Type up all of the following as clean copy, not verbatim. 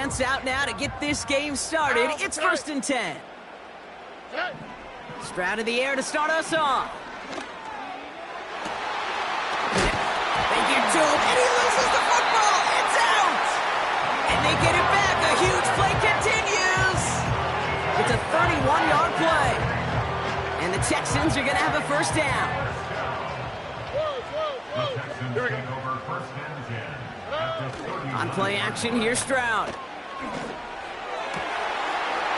offense out now to get this game started. It's 1st and 10. Stroud in the air to start us off. They give to him, and he loses the football. It's out! And they get it back. A huge play continues. It's a 31-yard play. And the Texans are going to have a first down. Here we go. On play action, here's Stroud.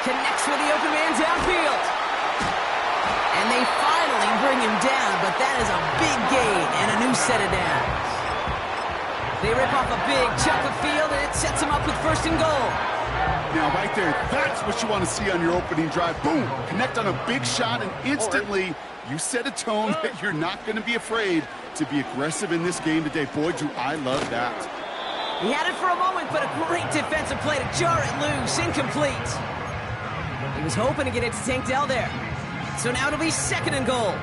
Connects with the open man downfield. And they finally bring him down, but that is a big gain and a new set of downs. They rip off a big chunk of field, and it sets them up with 1st and goal. Now, right there, that's what you want to see on your opening drive. Boom! Connect on a big shot, and instantly you set a tone that you're not going to be afraid to be aggressive in this game today. Boy, do I love that. He had it for a moment, but a great defensive play to jar it loose. Incomplete. He was hoping to get it to Tank Dell there. So now it'll be 2nd and goal.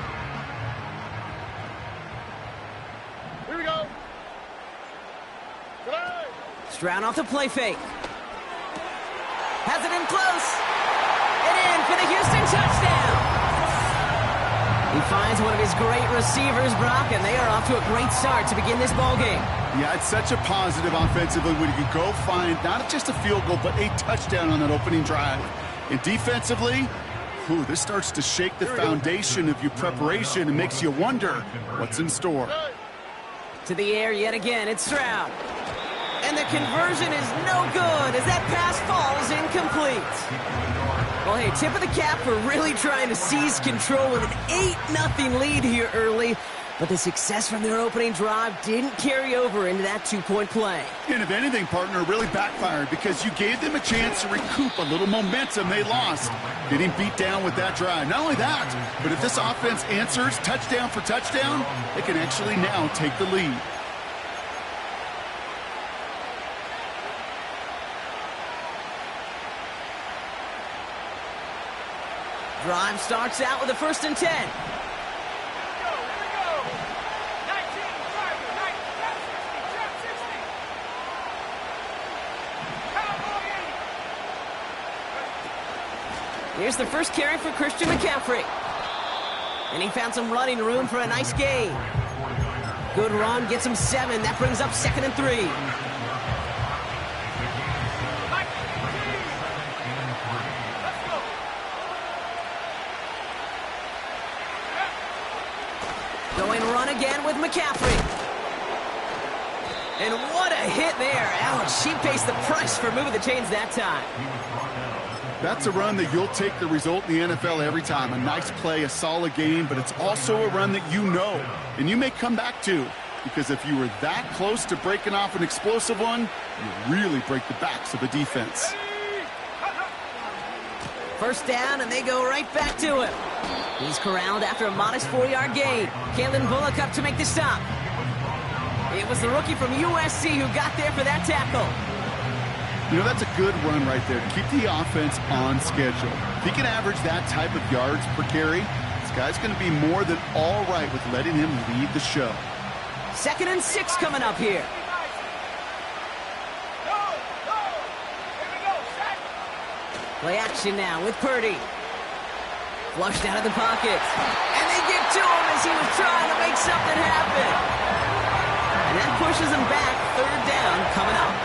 Here we go. Stroud off the play fake. Has it in close. And in for the Houston touchdown. He finds one of his great receivers, Brock, and they are off to a great start to begin this ball game. Yeah, it's such a positive offensively when you can go find not just a field goal, but a touchdown on that opening drive. And defensively, this starts to shake the foundation of your preparation and makes you wonder what's in store. To the air yet again, it's Stroud. And the conversion is no good as that pass falls incomplete. Well, hey, tip of the cap for really trying to seize control with an 8-0 lead here early. But the success from their opening drive didn't carry over into that 2-point play. And if anything, partner, really backfired because you gave them a chance to recoup a little momentum they lost. Getting beat down with that drive. Not only that, but if this offense answers touchdown for touchdown, they can actually now take the lead. Drive starts out with a 1st and 10. Here's the first carry for Christian McCaffrey. And he found some running room for a nice gain. Good run, gets him 7. That brings up 2nd and 3. Going run again with McCaffrey. And what a hit there. Ouch, she pays the price for moving the chains that time. That's a run that you'll take the result in the NFL every time. A nice play, a solid game, but it's also a run that you know, and you may come back to, because if you were that close to breaking off an explosive one, you really break the backs of the defense. First down, and they go right back to him. He's corralled after a modest 4-yard gain. Kalen Bullock up to make the stop. It was the rookie from USC who got there for that tackle. You know, that's a good run right there to keep the offense on schedule. If he can average that type of yards per carry, this guy's going to be more than all right with letting him lead the show. 2nd and 6 coming up here. Play action now with Purdy. Flushed out of the pocket. And they get to him as he was trying to make something happen. And that pushes him back. 3rd down coming up.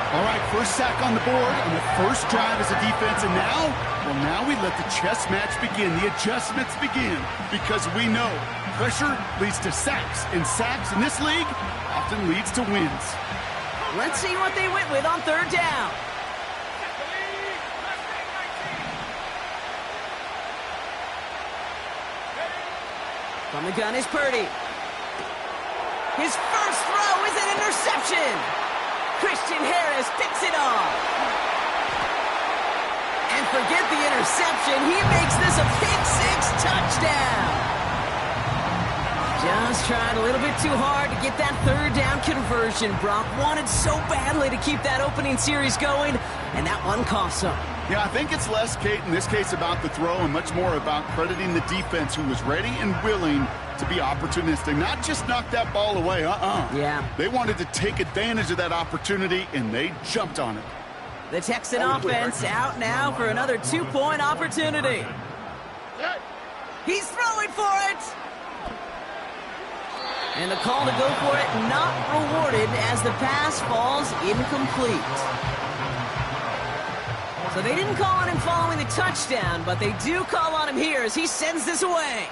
All right, first sack on the board on the first drive as a defense. And now we let the chess match begin. The adjustments begin because we know pressure leads to sacks. And sacks in this league often leads to wins. Let's see what they went with on 3rd down. From the gun is Purdy. His first throw is an interception. Christian Harris picks it off. And forget the interception. He makes this a pick-6 touchdown. Just tried a little bit too hard to get that 3rd down conversion. Brock wanted so badly to keep that opening series going, and that one cost him. Yeah, I think it's less, Kate, in this case about the throw and much more about crediting the defense who was ready and willing to be opportunistic. Not just knock that ball away, Yeah. They wanted to take advantage of that opportunity, and they jumped on it. The Texan offense out now for another 2-point opportunity. He's throwing for it! And the call to go for it not rewarded as the pass falls incomplete. So they didn't call on him following the touchdown, but they do call on him here as he sends this away.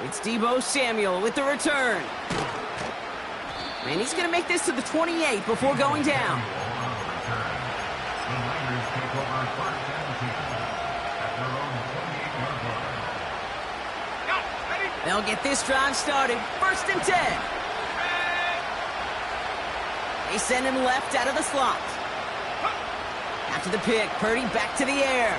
It's Deebo Samuel with the return. And he's going to make this to the 28 before going down. They'll get this drive started. 1st and 10. They send him left out of the slot. After the pick, Purdy back to the air.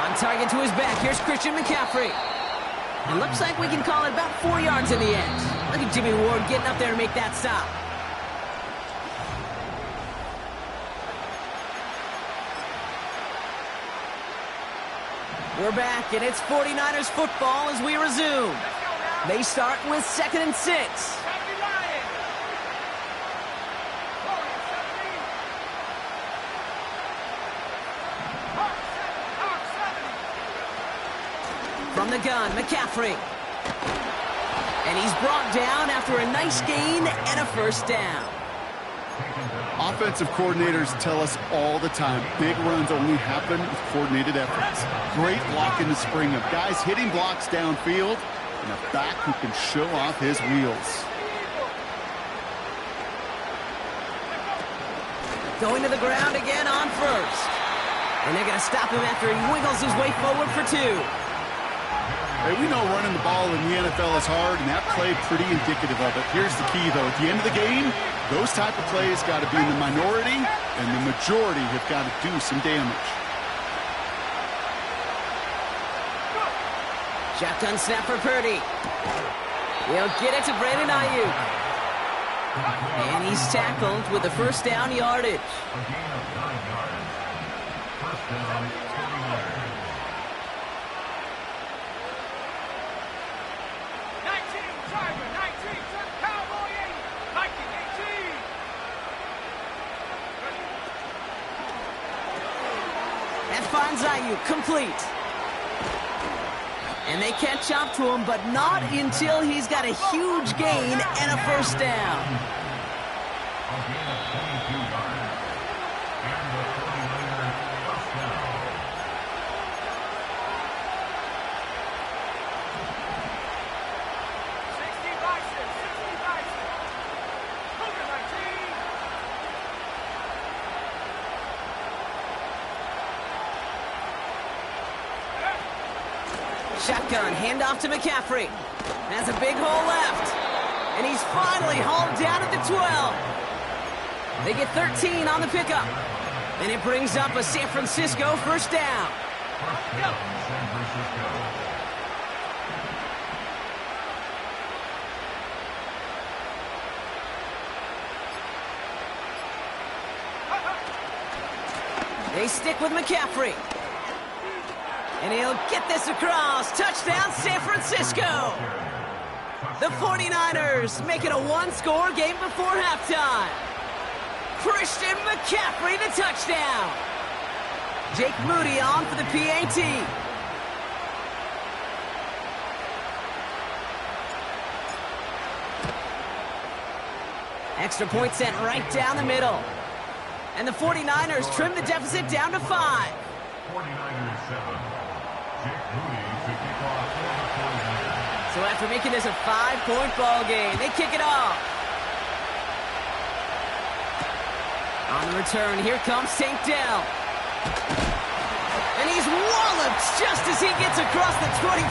On target to his back, here's Christian McCaffrey. It looks like we can call it about 4 yards in the end. Look at Jimmy Ward getting up there to make that stop. We're back, and it's 49ers football as we resume. They start with 2nd and 6. From the gun, McCaffrey. And he's brought down after a nice gain and a 1st down. Offensive coordinators tell us all the time, big runs only happen with coordinated efforts. Great block in the spring of guys hitting blocks downfield and a back who can show off his wheels. Going to the ground again on 1st. And they're going to stop him after he wiggles his way forward for 2. Hey, we know running the ball in the NFL is hard, and that play pretty indicative of it. Here's the key, though. At the end of the game, those type of plays got to be in the minority, and the majority have got to do some damage. Shotgun snap for Purdy. He'll get it to Brandon Ayuk. And he's tackled with the 1st down yardage. Finds Ayuk complete. And they catch up to him, but not until he's got a huge gain and a 1st down. Shotgun, handoff to McCaffrey. Has a big hole left. And he's finally hauled down at the 12. They get 13 on the pickup. And it brings up a San Francisco 1st down. They stick with McCaffrey. And he'll get this across. Touchdown, San Francisco. The 49ers make it a 1-score game before halftime. Christian McCaffrey, the touchdown. Jake Moody on for the PAT. Extra point sent right down the middle. And the 49ers trim the deficit down to 5. 49ers 7. So after making this a 5-point ball game, they kick it off. On the return, here comes St. Del. And he's walloped just as he gets across the 25.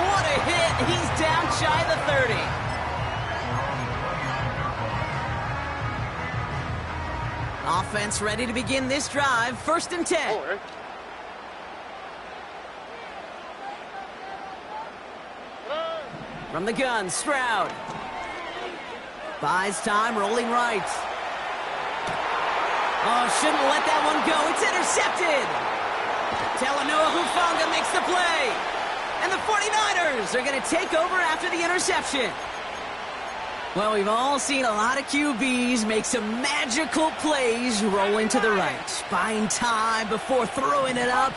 What a hit. He's down shy of the 30. Offense ready to begin this drive. 1st and 10. From the gun, Stroud. Buys time, rolling right. Oh, shouldn't let that one go. It's intercepted. Talanoa Hufanga makes the play. And the 49ers are going to take over after the interception. Well, we've all seen a lot of QBs make some magical plays rolling to the right, buying time before throwing it up.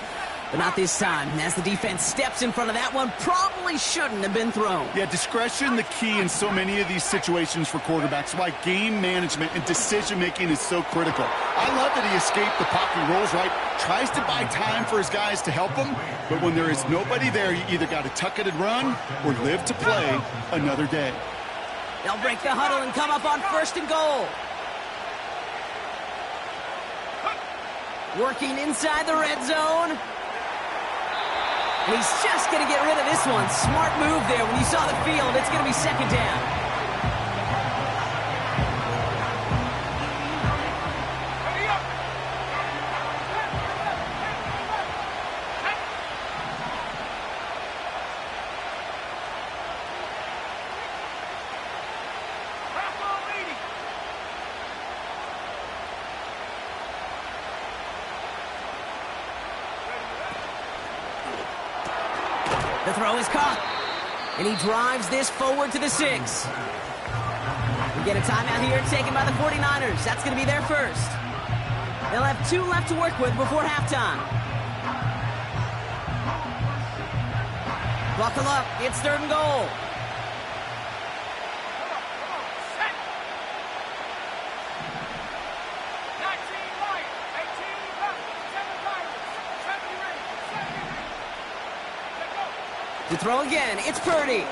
But not this time, as the defense steps in front of that one, probably shouldn't have been thrown. Yeah, discretion the key in so many of these situations for quarterbacks. Why game management and decision-making is so critical. I love that he escaped the pocket rolls right, tries to buy time for his guys to help him, but when there is nobody there, you either got to tuck it and run or live to play another day. They'll break the huddle and come up on 1st and goal. Working inside the red zone. And he's just going to get rid of this one. Smart move there. When you saw the field, it's going to be 2nd down. The throw is caught, and he drives this forward to the 6. We get a timeout here taken by the 49ers. That's going to be their first. They'll have 2 left to work with before halftime. Buckle up. It's 3rd and goal. To throw again, it's Purdy.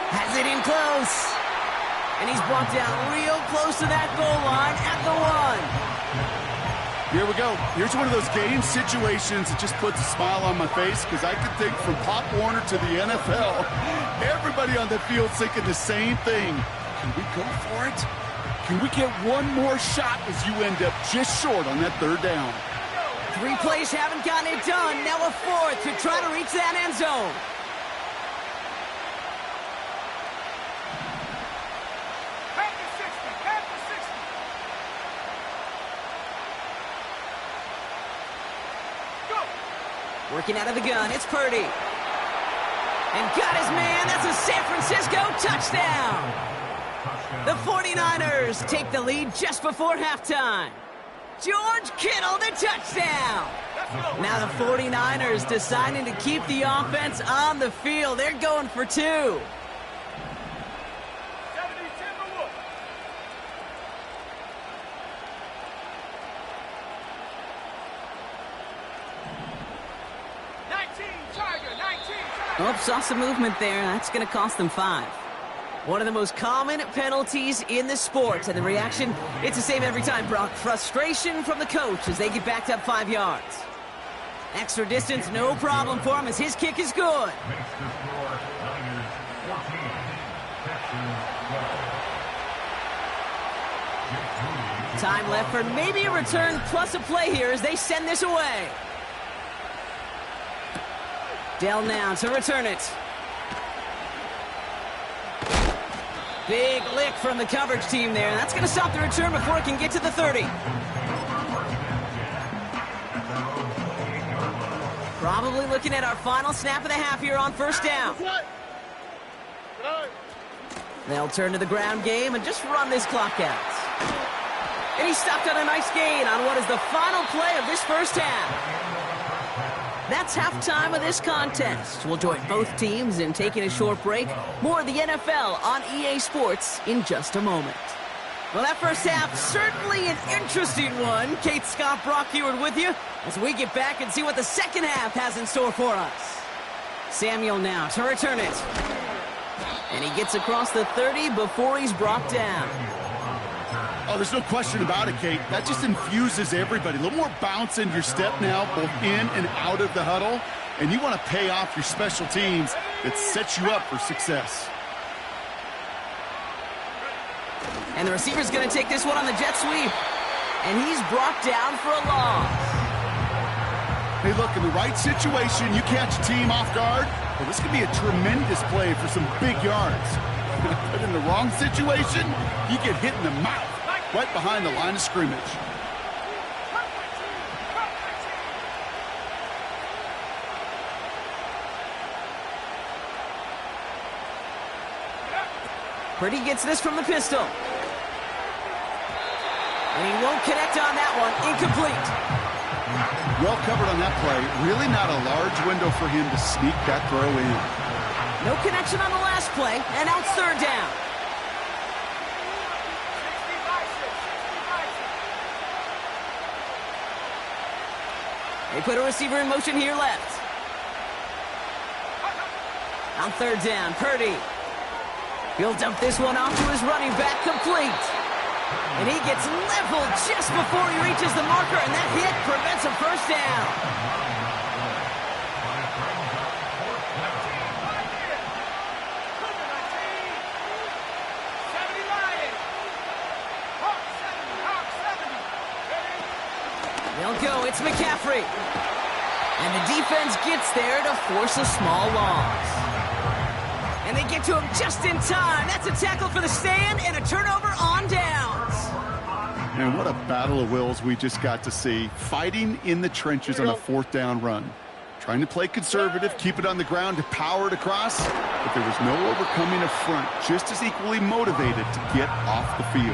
Has it in close. And he's brought down real close to that goal line at the 1. Here we go. Here's one of those game situations that just puts a smile on my face because I can think from Pop Warner to the NFL, everybody on the field thinking the same thing. Can we go for it? Can we get one more shot as you end up just short on that 3rd down? 3 plays haven't gotten it done. Now a 4th to try to reach that end zone. Working out of the gun, it's Purdy. And got his man, that's a San Francisco touchdown. The 49ers take the lead just before halftime. George Kittle, the touchdown. Now the 49ers deciding to keep the offense on the field. They're going for 2. Oops, saw some movement there. That's going to cost them 5. One of the most common penalties in the sport. And the reaction, it's the same every time, Brock. Frustration from the coach as they get backed up 5 yards. Extra distance, no problem for him as his kick is good. Time left for maybe a return plus a play here as they send this away. Dell now to return it. Big lick from the coverage team there. That's going to stop the return before it can get to the 30. Probably looking at our final snap of the half here on 1st down. They'll turn to the ground game and just run this clock out. And he stopped on a nice gain on what is the final play of this 1st half. That's halftime of this contest. We'll join both teams in taking a short break. More of the NFL on EA Sports in just a moment. Well, that 1st half, certainly an interesting one. Kate, Scott, Brock Heward with you as we get back and see what the 2nd half has in store for us. Samuel now to return it. And he gets across the 30 before he's brought down. Oh, there's no question about it, Kate. That just infuses everybody. A little more bounce in your step now, both in and out of the huddle. And you want to pay off your special teams that sets you up for success. And the receiver's going to take this one on the jet sweep. And he's brought down for a loss. Hey, look, in the right situation, you catch a team off guard. Well, this could be a tremendous play for some big yards. But in the wrong situation, you get hit in the mouth right behind the line of scrimmage. Purdy gets this from the pistol. And he won't connect on that one. Incomplete. Well covered on that play. Really not a large window for him to sneak that throw in. No connection on the last play, and now it's third down. They put a receiver in motion here left. On third down, Purdy. He'll dump this one off to his running back, complete. And he gets leveled just before he reaches the marker, and that hit prevents a first down. They'll go, it's McCaffrey. And the defense gets there to force a small loss. And they get to him just in time. That's a tackle for the stand and a turnover on downs. And what a battle of wills we just got to see. Fighting in the trenches on a fourth down run. Trying to play conservative, keep it on the ground to power it across. But there was no overcoming a front, just as equally motivated to get off the field.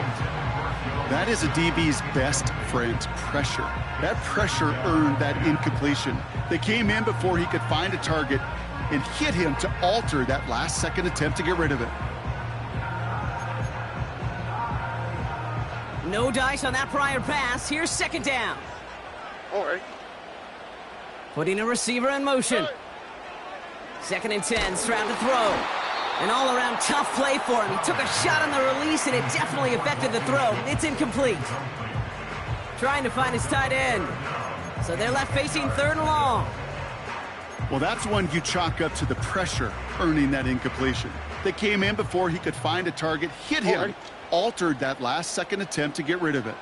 That is a DB's best friend, pressure. That pressure earned that incompletion. They came in before he could find a target and hit him to alter that last-second attempt to get rid of it. No dice on that prior pass. Here's second down. All right. Putting a receiver in motion. Second and 10, Stroud to throw. An all-around tough play for him. He took a shot on the release, and it definitely affected the throw. It's incomplete. Trying to find his tight end. So they're left facing third and long. Well, that's one you chalk up to the pressure earning that incompletion. They came in before he could find a target, hit him, altered that last-second attempt to get rid of it.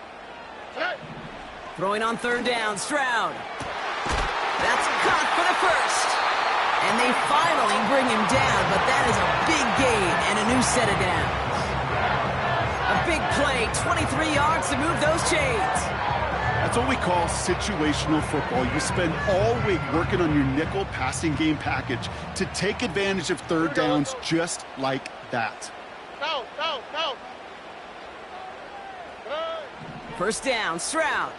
Throwing on third down, Stroud. That's caught for the first. And they finally bring him down, but that is a big gain and a new set of downs. A big play, 23 yards to move those chains. That's what we call situational football. You spend all week working on your nickel passing game package to take advantage of third downs just like that. No. First down, Stroud.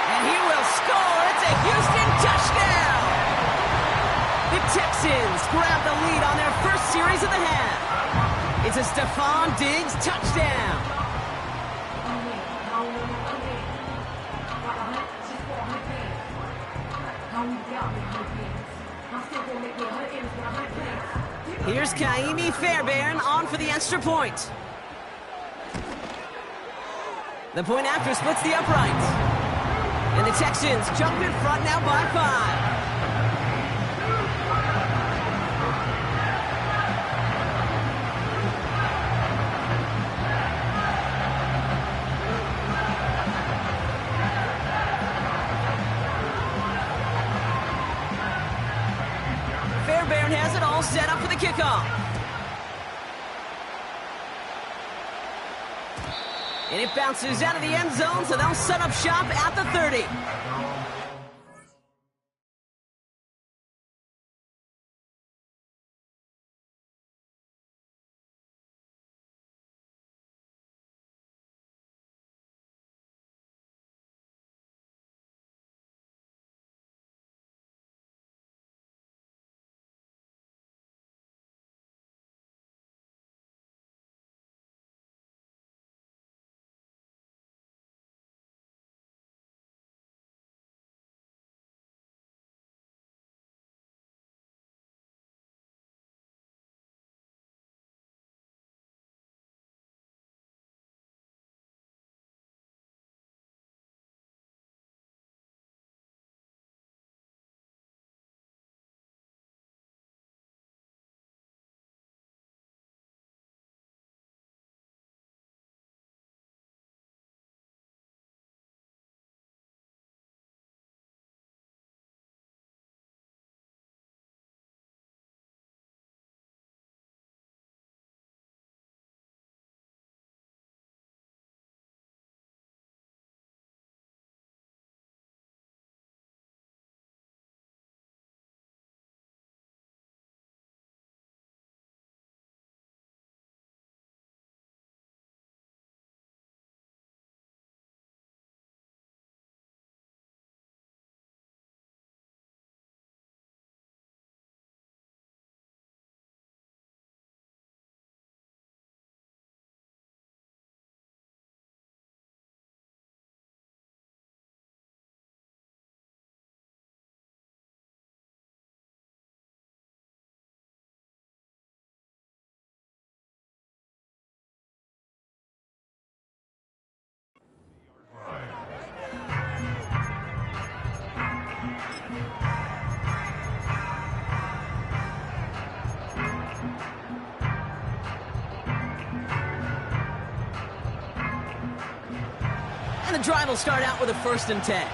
And he will score. It's a Houston touchdown. The Texans grab the lead on their first series of the half. It's a Stephon Diggs touchdown. Here's Kaimi Fairbairn on for the extra point. The point after splits the uprights. And the Texans jump in front now by 5. Fairbairn has it all set up for the kickoff. And it bounces out of the end zone, so they'll set up shop at the 30. And the drive will start out with a 1st and 10.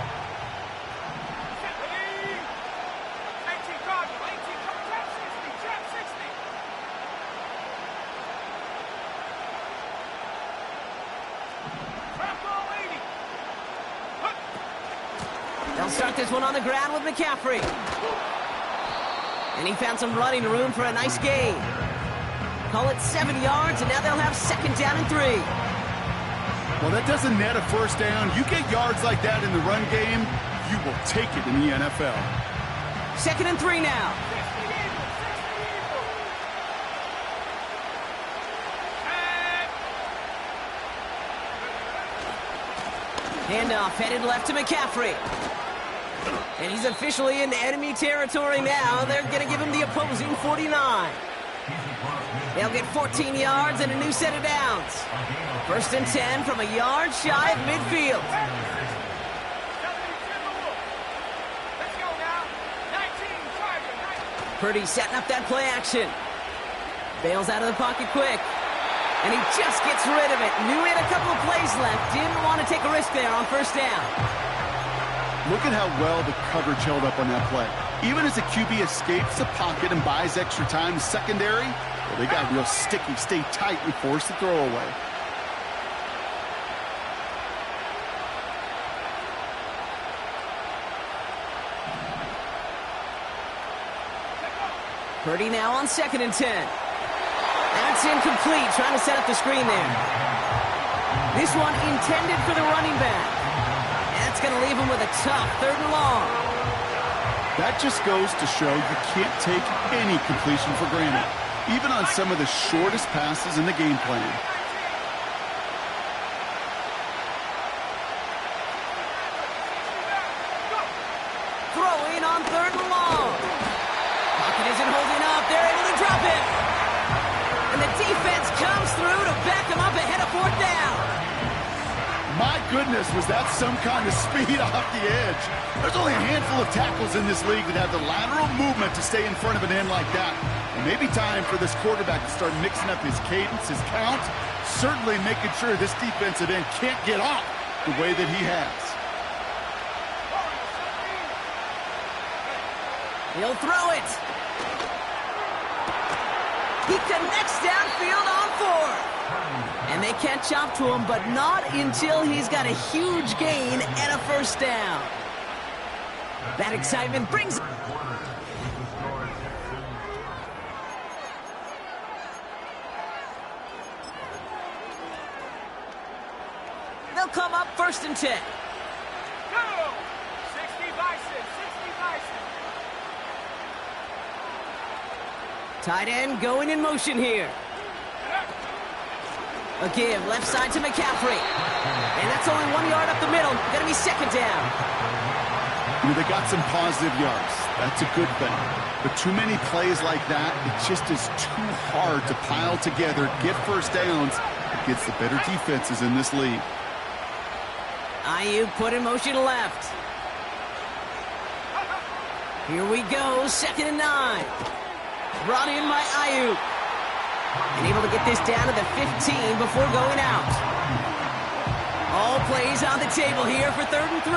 They'll start this one on the ground with McCaffrey. And he found some running room for a nice gain. Call it 7 yards, and now they'll have 2nd down and 3. Well, that doesn't net a 1st down. You get yards like that in the run game, you will take it in the NFL. 2nd and 3 now. Handoff headed left to McCaffrey. And he's officially in enemy territory now. They're going to give him the opposing 49. They'll get 14 yards and a new set of downs. 1st and 10 from a yard shy of midfield. Purdy setting up that play action. Bails out of the pocket quick. And he just gets rid of it. Knew he had a couple of plays left. Didn't want to take a risk there on 1st down. Look at how well the coverage held up on that play. Even as the QB escapes the pocket and buys extra time secondary, well, they got real sticky, stay tight, and force the throwaway. Purdy now on 2nd and 10. That's incomplete, trying to set up the screen there. This one intended for the running back. That's going to leave him with a tough 3rd and long. That just goes to show you can't take any completion for granted, even on some of the shortest passes in the game plan. Throwing on 3rd and long. Pocket isn't holding up. They're able to drop it. And the defense comes through to back him up ahead of 4th down. My goodness, was that some kind of speed off the edge. There's only a handful of tackles in this league that have the lateral movement to stay in front of an end like that. And maybe time for this quarterback to start mixing up his cadence, his count, certainly making sure this defensive end can't get off the way that he has. He'll throw it. He connects downfield on 4th. And they catch up to him, but not until he's got a huge gain and a 1st down. That excitement brings... They'll come up 1st and 10. Go! 60 Bison, 60 Bison. Tight end going in motion here. A give left side to McCaffrey. And that's only 1 yard up the middle. Gonna be 2nd down. You know, they got some positive yards. That's a good thing. But too many plays like that, it just is too hard to pile together, get 1st downs against the better defenses in this league. Ayuk put in motion left. Here we go, 2nd and 9. Brought in by Ayuk. And able to get this down to the 15 before going out. All plays on the table here for 3rd and 3.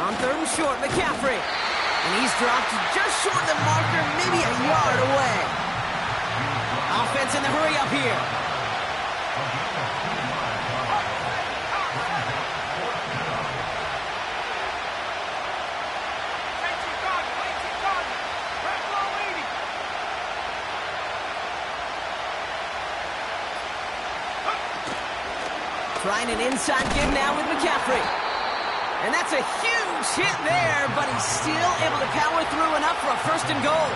On 3rd and short, McCaffrey. And he's dropped just short of the marker, maybe a yard away. Offense in the hurry up here. Trying an inside give now with McCaffrey. And that's a huge hit there, but he's still able to power through enough for a 1st and goal.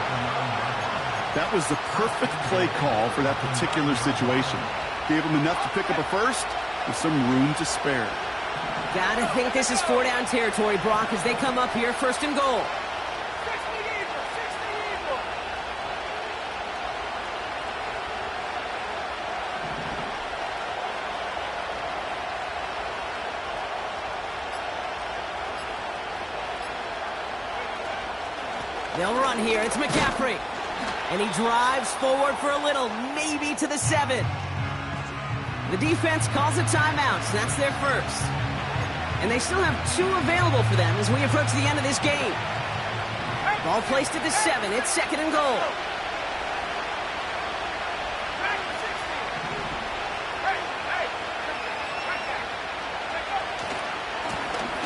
That was the perfect play call for that particular situation. Gave him enough to pick up a 1st with some room to spare. Gotta think this is 4 down territory, Brock, as they come up here 1st and goal. They'll run here. It's McCaffrey. And he drives forward for a little, maybe to the 7. The defense calls a timeout, so that's their first. And they still have 2 available for them as we approach the end of this game. Ball placed at the 7. It's 2nd and goal.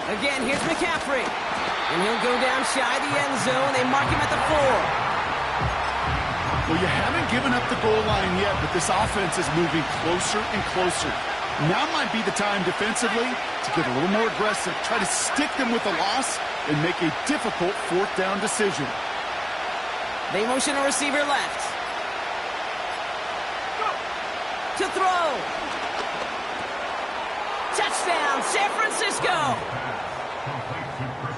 Again, here's McCaffrey. And he'll go down shy of the end zone. They mark him at the 4. Well, you haven't given up the goal line yet, but this offense is moving closer and closer. Now might be the time defensively to get a little more aggressive, try to stick them with a loss, and make a difficult 4th down decision. They motion a receiver left. To throw. Touchdown, San Francisco!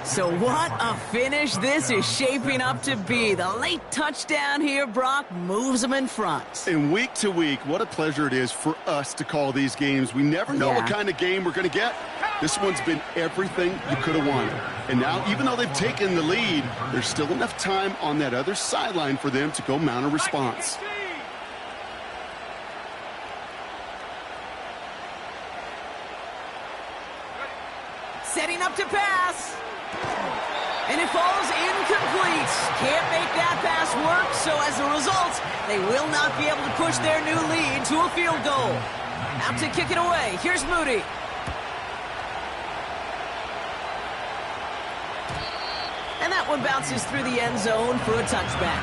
So what a finish this is shaping up to be. The late touchdown here, Brock, moves them in front. And week to week, what a pleasure it is for us to call these games. We never know what kind of game we're going to get. This one's been everything you could have wanted. And now, even though they've taken the lead, there's still enough time on that other sideline for them to go mount a response. Setting up to pass. And it falls incomplete. Can't make that pass work, so as a result, they will not be able to push their new lead to a field goal. Out to kick it away. Here's Moody. And that one bounces through the end zone for a touchback.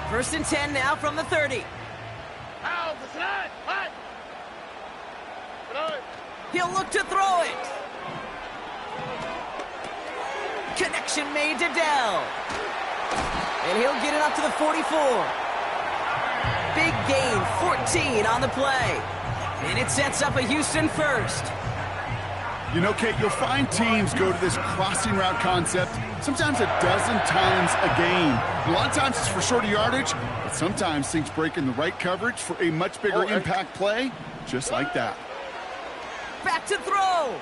First and 10 now from the 30. He'll look to throw it. Connection made to Dell. And he'll get it up to the 44. Big gain, 14 on the play. And it sets up a Houston first. You know, Kate, you'll find teams go to this crossing route concept sometimes a dozen times a game. A lot of times it's for shorter yardage, but sometimes things break in the right coverage for a much bigger impact play, just like that. Back to throw.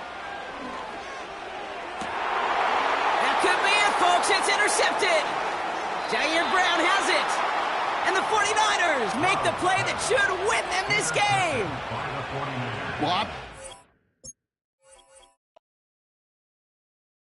That could be it, folks. It's intercepted. Jair Brown has it. And the 49ers make the play that should win them this game. Well,